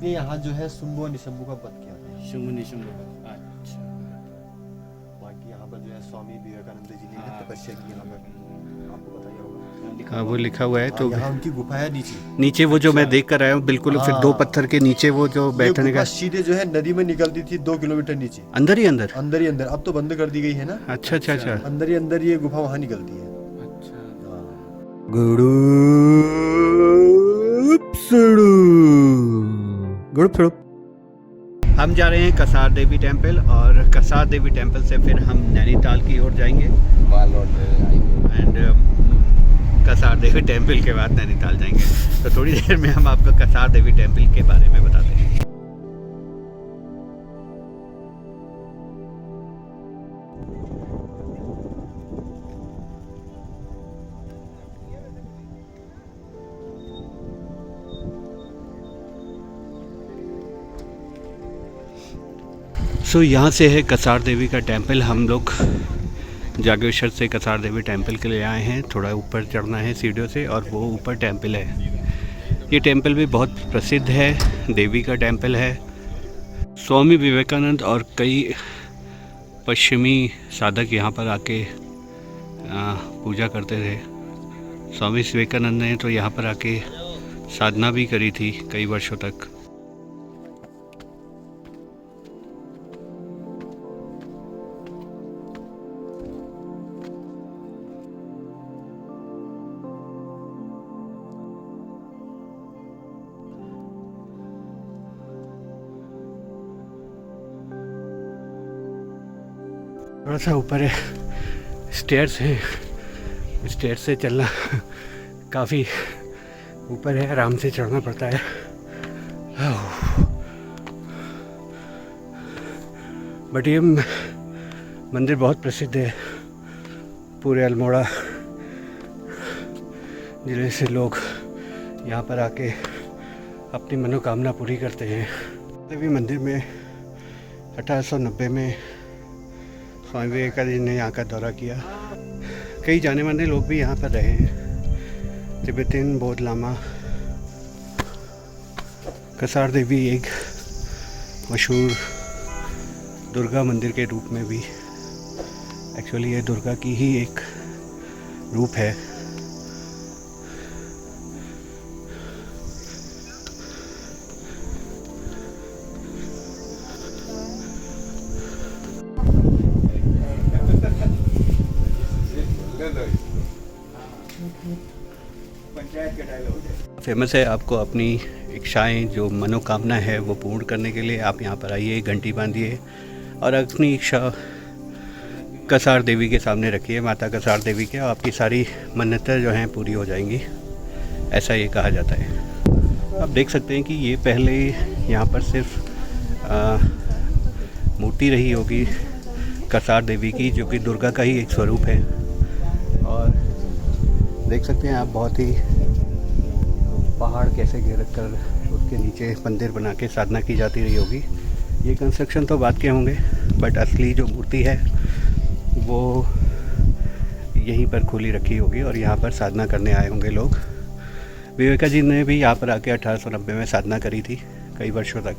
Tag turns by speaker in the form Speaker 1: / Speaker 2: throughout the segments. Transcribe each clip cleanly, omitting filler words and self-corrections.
Speaker 1: इनके यहाँ जो है शुंभो निशंभु का वध किया था।
Speaker 2: शुंभ निशुंभ का, अच्छा।
Speaker 1: बाकी यहाँ पर जो है स्वामी विवेकानंद जी ने तपस्या की यहाँ पर, आपको पता ही होगा।
Speaker 3: हाँ वो लिखा हुआ है। तो
Speaker 1: यहाँ उनकी गुफा है नीचे।
Speaker 3: नीचे वो जो मैं देख कर आया हूँ बिल्कुल, फिर 2 पत्थर के नीचे वो जो
Speaker 1: ये
Speaker 3: बैठने
Speaker 1: गुफा
Speaker 3: का
Speaker 1: सीधे जो है नदी में निकलती थी 2 किलोमीटर नीचे,
Speaker 3: अंदर ही अंदर।
Speaker 1: अंदर ही अंदर। अब तो बंद कर दी गई है ना।
Speaker 3: अच्छा अच्छा अच्छा।
Speaker 1: अंदर ही अंदर ये गुफा वहाँ निकलती है।
Speaker 2: अच्छा।
Speaker 3: हम जा रहे हैं कसार देवी टेम्पल, और कसार देवी टेम्पल से फिर हम नैनीताल की ओर जाएंगे एंड कसार देवी टेम्पल के बाद नैनीताल जाएंगे। तो थोड़ी देर में हम आपको कसार देवी टेम्पल के बारे में बताते हैं। सो यहाँ से है कसार देवी का टेम्पल। हम लोग जागेश्वर से कसार देवी टेम्पल के लिए आए हैं। थोड़ा ऊपर चढ़ना है सीढ़ियों से, और वो ऊपर टेम्पल है। ये टेम्पल भी बहुत प्रसिद्ध है, देवी का टेम्पल है। स्वामी विवेकानंद और कई पश्चिमी साधक यहाँ पर आके पूजा करते थे। स्वामी विवेकानंद ने तो यहाँ पर आके साधना भी करी थी कई वर्षों तक। थोड़ा सा ऊपर है, स्टेयर्स है, स्टेयर्स से चलना काफ़ी ऊपर है, आराम से चढ़ना पड़ता है। बट ये मंदिर बहुत प्रसिद्ध है। पूरे अल्मोड़ा जिले से लोग यहाँ पर आके अपनी मनोकामना पूरी करते हैं। देवी मंदिर में 1890 में स्वामी विवेकानंद ने यहाँ का दौरा किया। कई जाने माने लोग भी यहाँ पर रहे हैं। तिब्बतियन बौद्ध लामा। कसार देवी एक मशहूर दुर्गा मंदिर के रूप में भी, एक्चुअली ये दुर्गा की ही एक रूप है। फेमस है। आपको अपनी इच्छाएं, जो मनोकामना है वो पूर्ण करने के लिए आप यहाँ पर आइए, घंटी बांधिए और अपनी इच्छा कसार देवी के सामने रखिए, माता कसार देवी के। आपकी सारी मन्नतें जो हैं पूरी हो जाएंगी, ऐसा ये कहा जाता है। आप देख सकते हैं कि ये पहले यहाँ पर सिर्फ मूर्ति रही होगी कसार देवी की, जो कि दुर्गा का ही एक स्वरूप है। और देख सकते हैं आप बहुत ही पहाड़ कैसे घेर कर उसके नीचे मंदिर बना के साधना की जाती रही होगी। ये कंस्ट्रक्शन तो बाद के होंगे, बट असली जो मूर्ति है वो यहीं पर खुली रखी होगी और यहाँ पर साधना करने आए होंगे लोग। विवेका जी ने भी यहाँ पर आके 1890 में साधना करी थी कई वर्षों तक।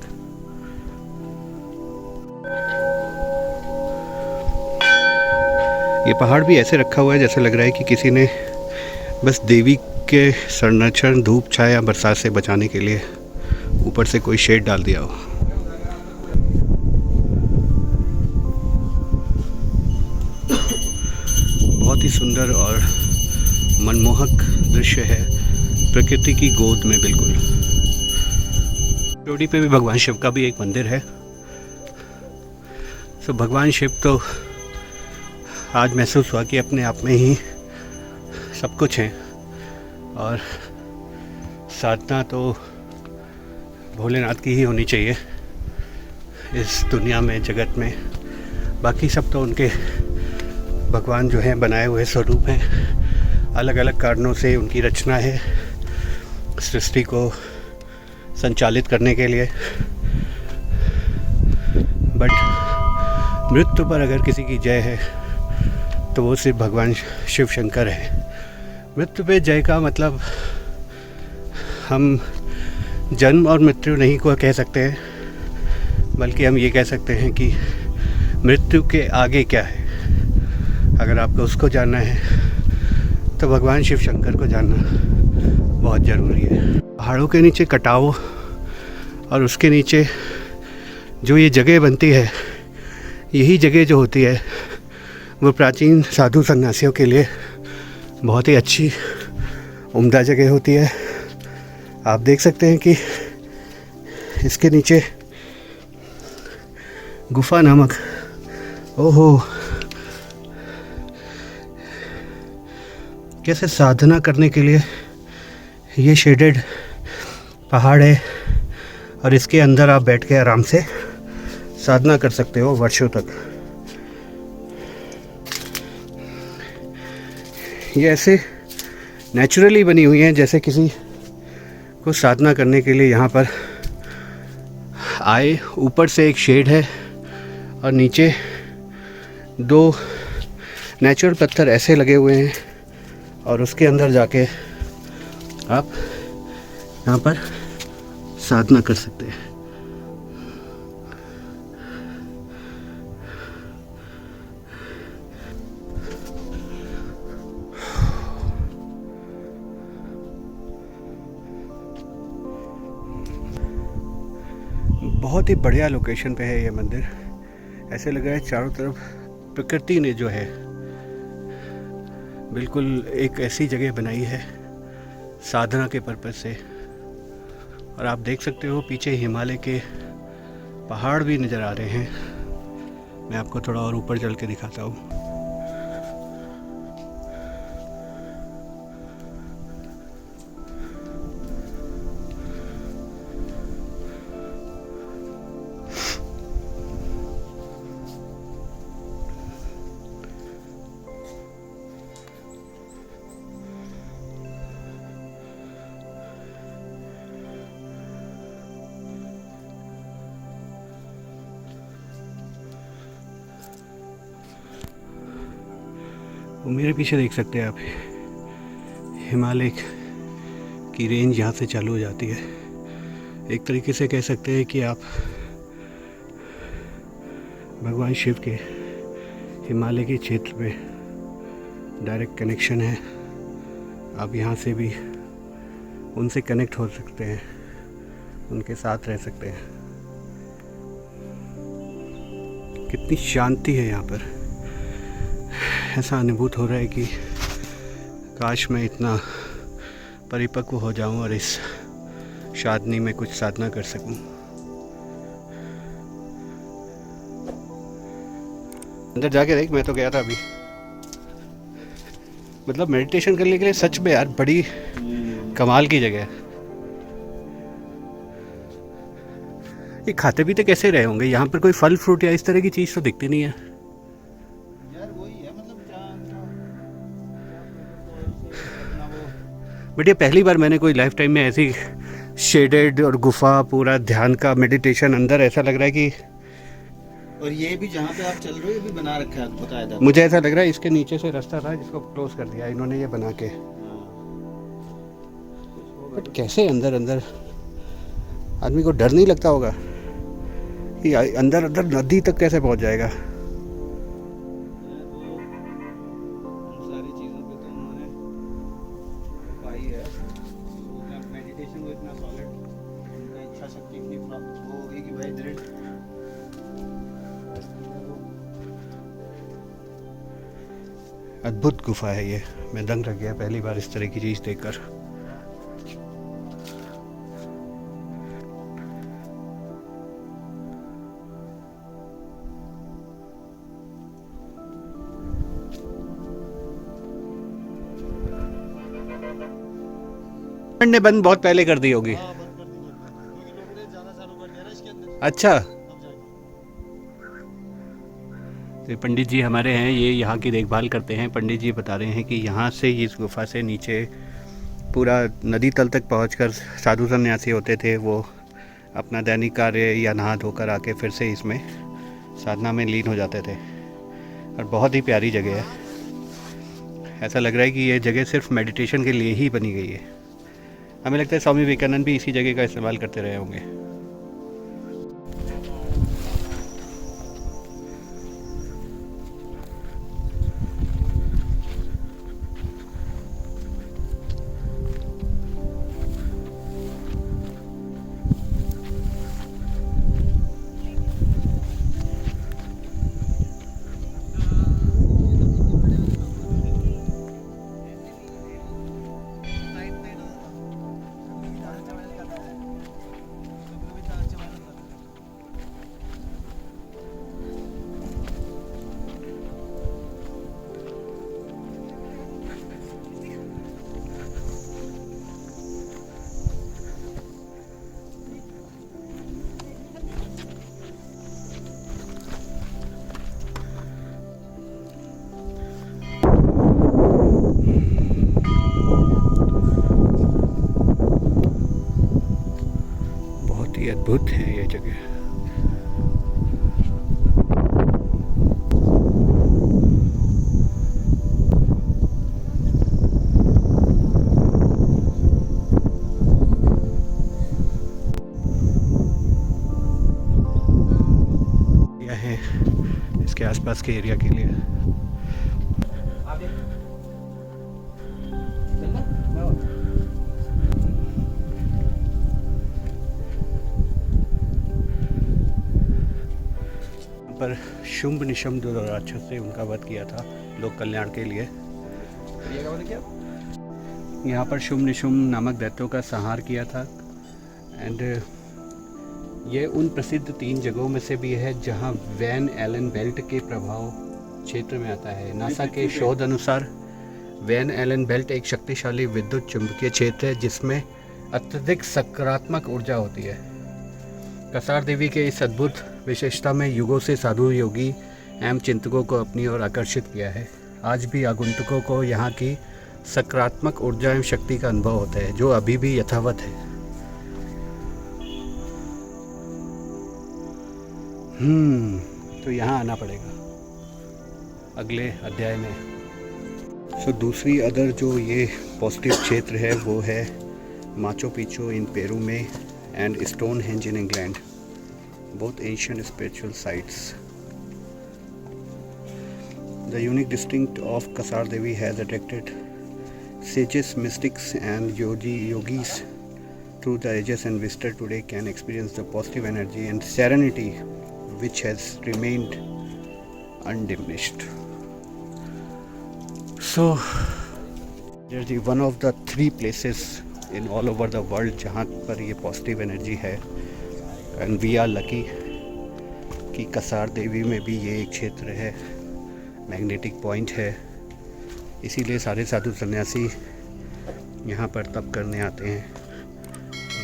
Speaker 3: ये पहाड़ भी ऐसे रखा हुआ है जैसे लग रहा है कि किसी ने बस देवी के संरक्षण, धूप, छाया, बरसात से बचाने के लिए ऊपर से कोई शेड डाल दिया हो। बहुत ही सुंदर और मनमोहक दृश्य है, प्रकृति की गोद में बिल्कुल। चोटी पे भी भगवान शिव का भी एक मंदिर है। तो भगवान शिव तो आज महसूस हुआ कि अपने आप में ही सब कुछ है, और साधना तो भोलेनाथ की ही होनी चाहिए इस दुनिया में, जगत में। बाकी सब तो उनके भगवान जो हैं बनाए हुए स्वरूप हैं। अलग अलग कारणों से उनकी रचना है सृष्टि को संचालित करने के लिए। बट मृत्यु पर अगर किसी की जय है तो वो सिर्फ भगवान शिव शंकर है। मृत्यु पे जय का मतलब हम जन्म और मृत्यु नहीं को कह सकते हैं, बल्कि हम ये कह सकते हैं कि मृत्यु के आगे क्या है। अगर आपको उसको जानना है तो भगवान शिव शंकर को जानना बहुत ज़रूरी है। पहाड़ों के नीचे कटाव और उसके नीचे जो ये जगह बनती है, यही जगह जो होती है वो प्राचीन साधु सन्यासियों के लिए बहुत ही अच्छी उम्दा जगह होती है। आप देख सकते हैं कि इसके नीचे गुफा नामक, ओहो, कैसे साधना करने के लिए ये शेडेड पहाड़ है और इसके अंदर आप बैठ के आराम से साधना कर सकते हो वर्षों तक। ये ऐसे नेचुरली बनी हुई हैं जैसे किसी को साधना करने के लिए यहाँ पर आए। ऊपर से एक शेड है और नीचे 2 नेचुरल पत्थर ऐसे लगे हुए हैं और उसके अंदर जाके आप यहाँ पर साधना कर सकते हैं। बहुत ही बढ़िया लोकेशन पे है ये मंदिर। ऐसे लग रहा है चारों तरफ प्रकृति ने जो है बिल्कुल एक ऐसी जगह बनाई है साधना के पर्पज़ से। और आप देख सकते हो पीछे हिमालय के पहाड़ भी नज़र आ रहे हैं। मैं आपको थोड़ा और ऊपर चल के दिखाता हूँ। वो मेरे पीछे देख सकते हैं आप, हिमालय की रेंज यहाँ से चालू हो जाती है। एक तरीके से कह सकते हैं कि आप भगवान शिव के हिमालय के क्षेत्र में डायरेक्ट कनेक्शन है। आप यहाँ से भी उनसे कनेक्ट हो सकते हैं, उनके साथ रह सकते हैं। कितनी शांति है यहाँ पर। ऐसा अनुभूत हो रहा है कि काश मैं इतना परिपक्व हो जाऊं और इस साधना में कुछ साधना कर सकूं। अंदर जाके देख, मैं तो गया था अभी। मतलब मेडिटेशन करने के लिए सच में यार बड़ी कमाल की जगह है। ये खाते पीते कैसे रहे होंगे? यहाँ पर कोई फल फ्रूट या इस तरह की चीज़ तो दिखती नहीं है। बट ये पहली बार मैंने कोई लाइफ टाइम में ऐसी शेडेड और गुफा, पूरा ध्यान का मेडिटेशन, अंदर ऐसा लग रहा है कि,
Speaker 2: और ये भी जहाँ पे आप चल रहे हो ये भी बना रखा है बकायदा।
Speaker 3: मुझे ऐसा लग रहा है इसके नीचे से रास्ता था जिसको क्लोज कर दिया इन्होंने ये बना के। बट कैसे अंदर अंदर आदमी को डर नहीं लगता होगा कि अंदर अंदर नदी तक कैसे पहुंच जाएगा? अद्भुत गुफा है ये। मैं दंग रह गया पहली बार इस तरह की चीज़ देखकर। ने बंद बहुत पहले कर दी होगी। अच्छा, तो पंडित जी हमारे हैं, ये यहाँ की देखभाल करते हैं। पंडित जी बता रहे हैं कि यहाँ से इस गुफा से नीचे पूरा नदी तल तक पहुंचकर साधु सन्यासी होते थे, वो अपना दैनिक कार्य या नहा धोकर आके फिर से इसमें साधना में लीन हो जाते थे। और बहुत ही प्यारी जगह है। ऐसा लग रहा है कि ये जगह सिर्फ मेडिटेशन के लिए ही बनी गई है। हमें लगता है स्वामी विवेकानंद भी इसी जगह का इस्तेमाल करते रहे होंगे। बहुत ही अद्भुत है ये जगह। यह है इसके आसपास के एरिया के लिए। पर शुंभ निशुंभ जो राक्षस थे उनका वध किया था लोक कल्याण के लिए। यहाँ पर शुंभ निशुंभ नामक दैत्यों का संहार किया था। एंड ये उन प्रसिद्ध 3 जगहों में से भी है जहाँ वैन एलन बेल्ट के प्रभाव क्षेत्र में आता है। नासा के शोध अनुसार वैन एलन बेल्ट एक शक्तिशाली विद्युत चुंबकीय क्षेत्र है जिसमें अत्यधिक सकारात्मक ऊर्जा होती है। कसार देवी के इस अद्भुत विशेषता में युगों से साधु योगी एवं चिंतकों को अपनी ओर आकर्षित किया है। आज भी आगंतुकों को यहाँ की सकारात्मक ऊर्जा एवं शक्ति का अनुभव होता है जो अभी भी यथावत है। तो यहाँ आना पड़ेगा अगले अध्याय में। दूसरी अदर जो ये पॉजिटिव क्षेत्र है वो है माचू पिच्चू इन पेरू में and Stonehenge in England, both ancient spiritual sites. The unique distinct of Kasar Devi has attracted sages, mystics and yogis through the ages, and visitor today can experience the positive energy and serenity which has remained undiminished. So, there's one of the 3 places in all over the world जहाँ पर ये positive energy है। And we are lucky कि कसार देवी में भी ये एक क्षेत्र है, मैग्नेटिक पॉइंट है। इसीलिए सारे साधु सन्यासी यहाँ पर तप करने आते हैं।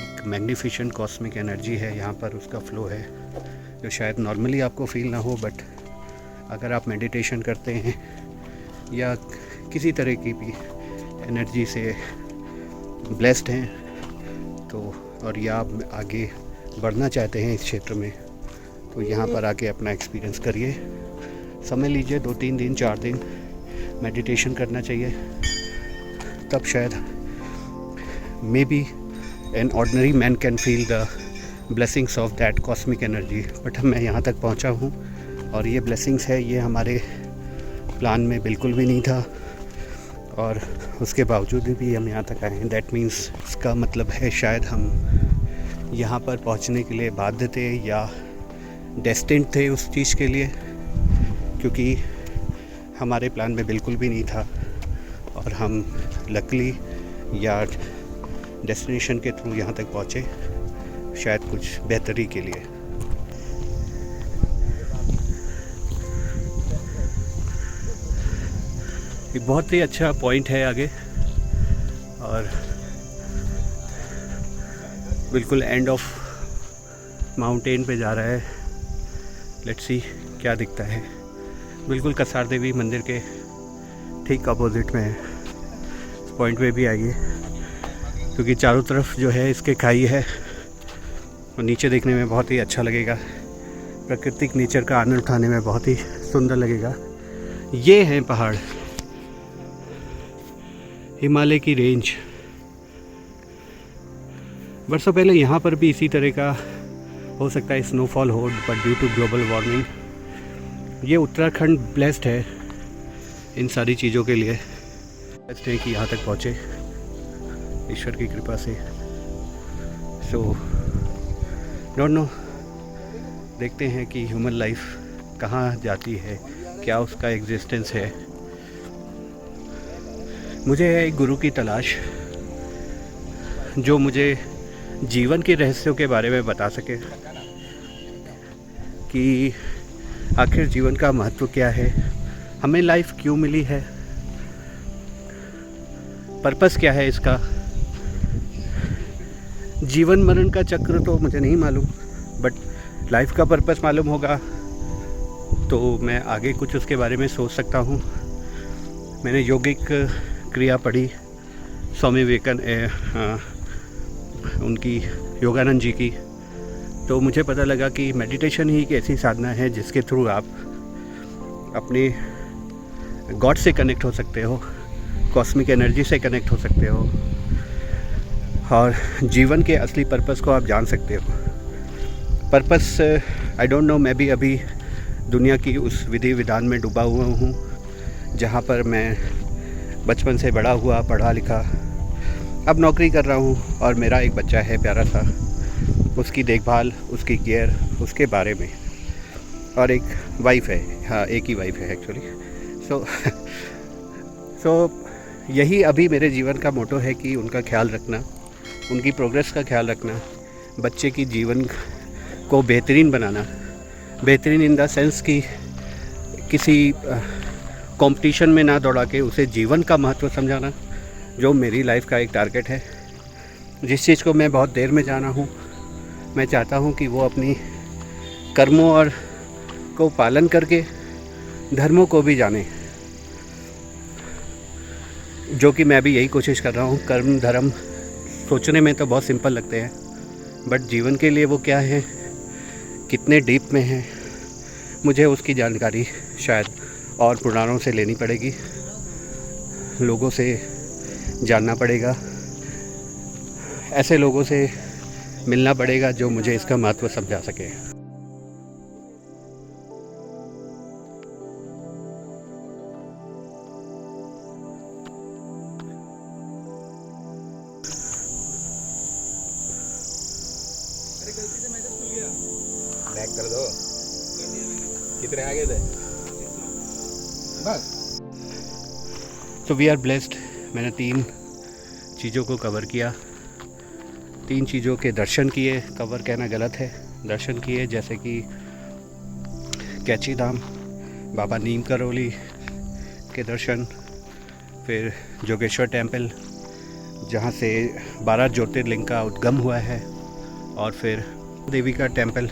Speaker 3: एक मैग्निफिशेंट कॉस्मिक एनर्जी है यहाँ पर, उसका फ्लो है जो शायद नॉर्मली आपको फील ना हो, बट अगर आप मेडिटेशन करते हैं या किसी तरह की भी एनर्जी से ब्लेस्ड हैं तो, और या आप आगे बढ़ना चाहते हैं इस क्षेत्र में, तो यहाँ पर आके अपना एक्सपीरियंस करिए। समय लीजिए, 2-3 दिन 4 दिन मेडिटेशन करना चाहिए, तब शायद may be an ordinary man can feel the blessings of that cosmic energy. But मैं यहाँ तक पहुँचा हूँ और ये ब्लेसिंग्स है, ये हमारे प्लान में बिल्कुल भी नहीं था और उसके बावजूद भी हम यहाँ तक आए हैं। दैट मीन्स इसका मतलब है शायद हम यहाँ पर पहुँचने के लिए बाध्य थे या डेस्टिन्ड थे उस चीज़ के लिए, क्योंकि हमारे प्लान में बिल्कुल भी नहीं था और हम लकली या डेस्टिनेशन के थ्रू यहाँ तक पहुँचे, शायद कुछ बेहतरी के लिए। एक बहुत ही अच्छा पॉइंट है आगे और बिल्कुल एंड ऑफ माउंटेन पे जा रहा है। लेट्स सी क्या दिखता है। बिल्कुल कसार देवी मंदिर के ठीक अपोजिट में है। इस पॉइंट पे भी आइए क्योंकि चारों तरफ जो है इसके खाई है और नीचे देखने में बहुत ही अच्छा लगेगा। प्राकृतिक नेचर का आनंद उठाने में बहुत ही सुंदर लगेगा। ये हैं पहाड़, हिमालय की रेंज। बरसों पहले यहाँ पर भी इसी तरह का हो सकता है स्नोफॉल हो, but due to global warming ये उत्तराखंड ब्लेस्ड है इन सारी चीज़ों के लिए। ब्लेस्ड है कि यहाँ तक पहुँचे ईश्वर की कृपा से। सो डोंट नो, देखते हैं कि ह्यूमन लाइफ कहाँ जाती है, क्या उसका एग्जिस्टेंस है। मुझे है एक गुरु की तलाश जो मुझे जीवन के रहस्यों के बारे में बता सके कि आखिर जीवन का महत्व क्या है, हमें लाइफ क्यों मिली है, पर्पस क्या है इसका। जीवन मरण का चक्र तो मुझे नहीं मालूम, बट लाइफ का पर्पस मालूम होगा तो मैं आगे कुछ उसके बारे में सोच सकता हूँ। मैंने योगिक क्रिया पढ़ी स्वामी विवेकानंद उनकी, योगानंद जी की, तो मुझे पता लगा कि मेडिटेशन ही एक ऐसी साधना है जिसके थ्रू आप अपने गॉड से कनेक्ट हो सकते हो, कॉस्मिक एनर्जी से कनेक्ट हो सकते हो और जीवन के असली पर्पस को आप जान सकते हो। पर्पस आई डोंट नो, मैं भी अभी दुनिया की उस विधि विधान में डूबा हुआ हूँ जहाँ पर मैं बचपन से बड़ा हुआ, पढ़ा लिखा, अब नौकरी कर रहा हूँ और मेरा एक बच्चा है प्यारा सा, उसकी देखभाल, उसकी केयर, उसके बारे में, और एक वाइफ है, हाँ एक ही वाइफ है एक्चुअली। सो यही अभी मेरे जीवन का मोटो है कि उनका ख्याल रखना, उनकी प्रोग्रेस का ख्याल रखना, बच्चे की जीवन को बेहतरीन बनाना, बेहतरीन इन द सेंस कि किसी कंपटीशन में ना दौड़ा के उसे जीवन का महत्व समझाना, जो मेरी लाइफ का एक टारगेट है। जिस चीज़ को मैं बहुत देर में जाना हूँ, मैं चाहता हूँ कि वो अपनी कर्मों और को पालन करके धर्मों को भी जाने, जो कि मैं भी यही कोशिश कर रहा हूँ। कर्म धर्म सोचने में तो बहुत सिंपल लगते हैं, बट जीवन के लिए वो क्या है, कितने डीप में है, मुझे उसकी जानकारी शायद और पुराणों से लेनी पड़ेगी, लोगों से जानना पड़ेगा, ऐसे लोगों से मिलना पड़ेगा जो मुझे इसका महत्व समझा सके।
Speaker 4: बैक कर दो, कितने आगे थे बस।
Speaker 3: तो वी आर ब्लेस्ड। मैंने 3 चीज़ों को कवर किया, 3 चीज़ों के दर्शन किए, कवर कहना गलत है, दर्शन किए, जैसे कि कैची धाम, बाबा नीम करौली के दर्शन, फिर जोगेश्वर टेम्पल जहाँ से 12 ज्योतिर्लिंग का उद्गम हुआ है, और फिर देवी का टेम्पल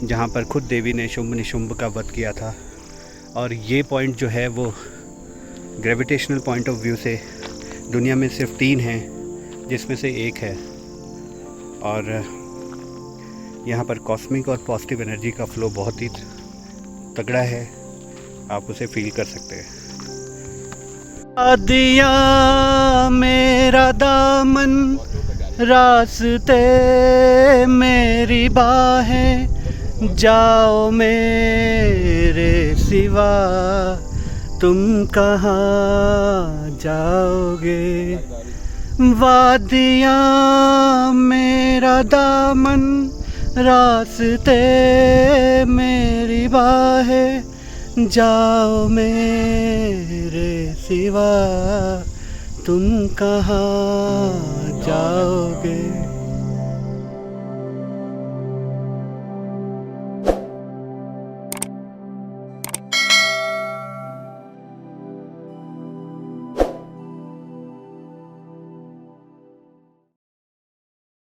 Speaker 3: जहाँ पर खुद देवी ने शुंभ निशुंभ का वध किया था। और ये पॉइंट जो है वो ग्रेविटेशनल पॉइंट ऑफ व्यू से दुनिया में सिर्फ 3 हैं, जिसमें से एक है, और यहाँ पर कॉस्मिक और पॉजिटिव एनर्जी का फ्लो बहुत ही तगड़ा है, आप उसे फील कर सकते हैं। दिया मेरा दामन रास्ते मेरी बाहें, जाओ मेरे सिवा तुम कहाँ जाओगे। वादियाँ मेरा दामन रास्ते मेरी बाहें, जाओ मेरे सिवा तुम कहाँ जाओगे।